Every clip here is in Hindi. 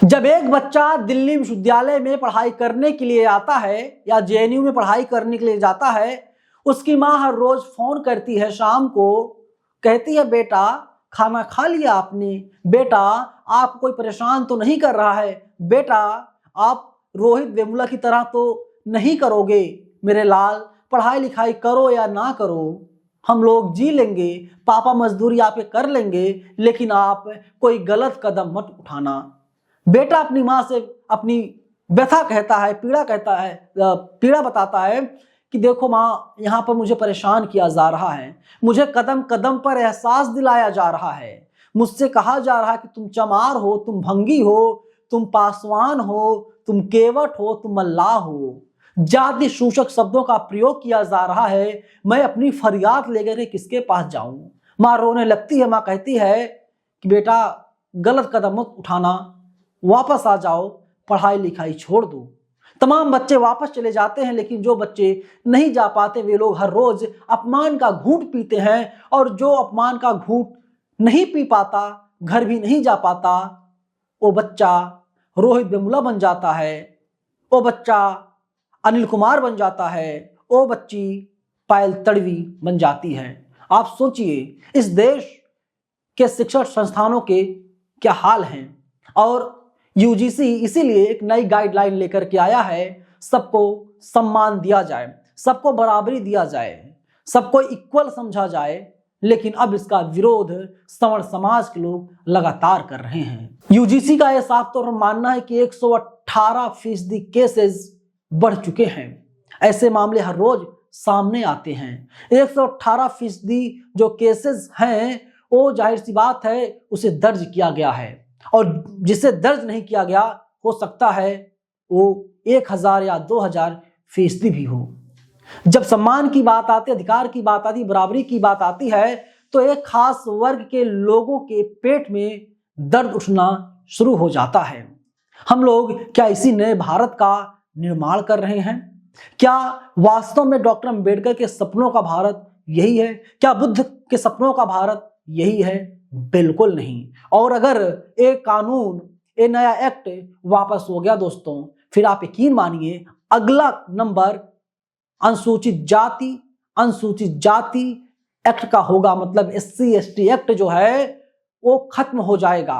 जब एक बच्चा दिल्ली विश्वविद्यालय में पढ़ाई करने के लिए आता है या जेएनयू में पढ़ाई करने के लिए जाता है, उसकी माँ हर रोज फोन करती है शाम को, कहती है बेटा खाना खा लिया आपने, बेटा आप कोई परेशान तो नहीं कर रहा है, बेटा आप रोहित वेमुला की तरह तो नहीं करोगे, मेरे लाल पढ़ाई लिखाई करो या ना करो, हम लोग जी लेंगे, पापा मजदूरी आपके कर लेंगे, लेकिन आप कोई गलत कदम मत उठाना। बेटा अपनी माँ से अपनी व्यथा कहता है, पीड़ा बताता है कि देखो माँ, यहाँ पर मुझे परेशान किया जा रहा है, मुझे कदम कदम पर एहसास दिलाया जा रहा है, मुझसे कहा जा रहा है कि तुम चमार हो, तुम भंगी हो, तुम पासवान हो, तुम केवट हो, तुम मल्लाह हो। जाति सूचक शब्दों का प्रयोग किया जा रहा है। मैं अपनी फरियाद लेकर किसके पास जाऊं? माँ रोने लगती है। माँ कहती है कि बेटा गलत कदम मत उठाना, वापस आ जाओ, पढ़ाई लिखाई छोड़ दो। तमाम बच्चे वापस चले जाते हैं, लेकिन जो बच्चे नहीं जा पाते वे लोग हर रोज अपमान का घूंट पीते हैं, और जो अपमान का घूंट नहीं पी पाता, घर भी नहीं जा पाता, वो बच्चा रोहित वेमुला बन जाता है, वो बच्चा अनिल कुमार बन जाता है, वो बच्ची पायल तड़वी बन जाती है। आप सोचिए इस देश के शिक्षण संस्थानों के क्या हाल हैं। और यूजीसी इसीलिए एक नई गाइडलाइन लेकर के आया है, सबको सम्मान दिया जाए, सबको बराबरी दिया जाए, सबको इक्वल समझा जाए, लेकिन अब इसका विरोध सवर्ण समाज के लोग लगातार कर रहे हैं। यूजीसी का यह साफ तौर पर मानना है कि 118% केसेस बढ़ चुके हैं। ऐसे मामले हर रोज सामने आते हैं। 118% जो केसेस हैं वो जाहिर सी बात है उसे दर्ज किया गया है, और जिसे दर्ज नहीं किया गया हो सकता है वो 1000 या 2000% भी हो। जब सम्मान की बात आती है, अधिकार की बात आती है, बराबरी की बात आती है, तो एक खास वर्ग के लोगों के पेट में दर्द उठना शुरू हो जाता है। हम लोग क्या इसी नए भारत का निर्माण कर रहे हैं? क्या वास्तव में डॉक्टर अंबेडकर के सपनों का भारत यही है? क्या बुद्ध के सपनों का भारत यही है? बिल्कुल नहीं। और अगर एक कानून, एक नया एक्ट वापस हो गया दोस्तों, फिर आप यकीन मानिए अगला नंबर अनुसूचित जाति एक्ट का होगा। मतलब SC ST एक्ट जो है वो खत्म हो जाएगा,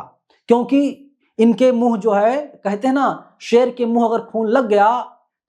क्योंकि इनके मुंह जो है, कहते हैं ना शेर के मुंह अगर खून लग गया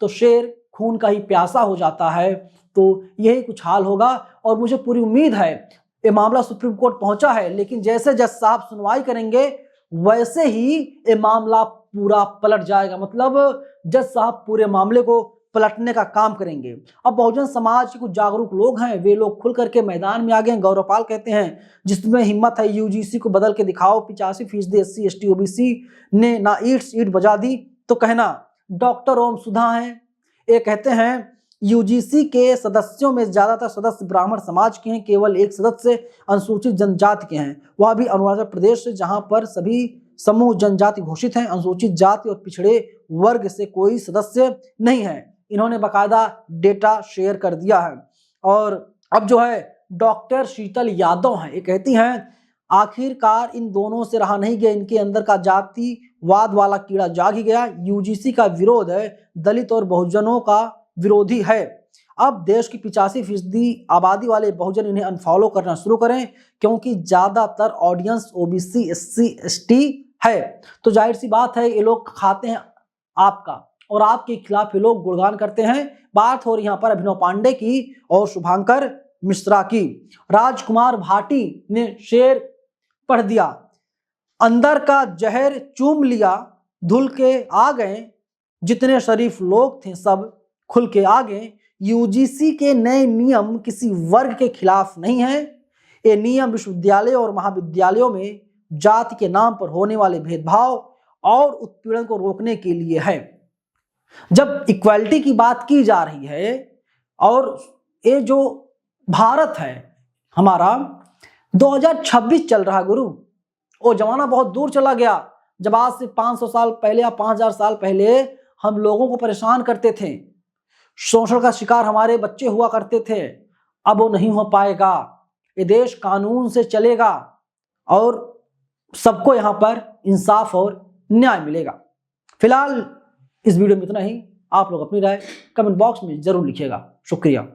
तो शेर खून का ही प्यासा हो जाता है। तो यही कुछ हाल होगा, और मुझे पूरी उम्मीद है ये मामला सुप्रीम कोर्ट पहुंचा है, लेकिन जैसे जज साहब सुनवाई करेंगे वैसे ही ये मामला पूरा पलट जाएगा। मतलब जज साहब पूरे मामले को पलटने का काम करेंगे। अब बहुजन समाज के कुछ जागरूक लोग हैं, वे लोग खुल करके मैदान में आ गए हैं। गौरवपाल कहते हैं जिसमें हिम्मत है यूजीसी को बदल के दिखाओ, 85% SC ST OBC ने ना ईट बजा दी तो कहना। डॉक्टर ओम सुधा हैं, ये कहते हैं यूजीसी के सदस्यों में ज्यादातर सदस्य ब्राह्मण समाज के हैं, केवल एक सदस्य अनुसूचित जनजाति के हैं, वह भी अरुणाचल प्रदेश से, जहां पर सभी समूह जनजाति घोषित हैं। अनुसूचित जाति और पिछड़े वर्ग से कोई सदस्य नहीं है। इन्होंने बाकायदा डेटा शेयर कर दिया है। और अब जो है डॉक्टर शीतल यादव हैं, ये कहती हैं आखिरकार इन दोनों से रहा नहीं गया, इनके अंदर का जातिवाद वाला कीड़ा जाग ही गया। यूजीसी का विरोध है दलित और बहुजनों का विरोधी है। अब देश की 85% आबादी वाले बहुजन इन्हें अनफॉलो करना शुरू करें, क्योंकि ज्यादातर ऑडियंस OBC SC ST है। तो जाहिर सी बात है ये लोग खाते हैं आपका, और आपके खिलाफ ये लोग गुणगान करते हैं। बात हो रही यहाँ पर अभिनव पांडे की और शुभांकर मिश्रा की। राजकुमार भाटी ने शेर पढ़ दिया, अंदर का जहर चूम लिया, धुल के आ गए, जितने शरीफ लोग थे सब खुल के आ गए। यूजीसी के नए नियम किसी वर्ग के खिलाफ नहीं है। ये नियम विश्वविद्यालयों और महाविद्यालयों में जाति के नाम पर होने वाले भेदभाव और उत्पीड़न को रोकने के लिए है। जब इक्वालिटी की बात की जा रही है, और ये जो भारत है हमारा 2026 चल रहा गुरु, वो जमाना बहुत दूर चला गया जब आज से 500 साल पहले या 5000 साल पहले हम लोगों को परेशान करते थे, शोषण का शिकार हमारे बच्चे हुआ करते थे। अब वो नहीं हो पाएगा। ये देश कानून से चलेगा और सबको यहाँ पर इंसाफ और न्याय मिलेगा। फिलहाल इस वीडियो में इतना ही। आप लोग अपनी राय कमेंट बॉक्स में जरूर लिखिएगा। शुक्रिया।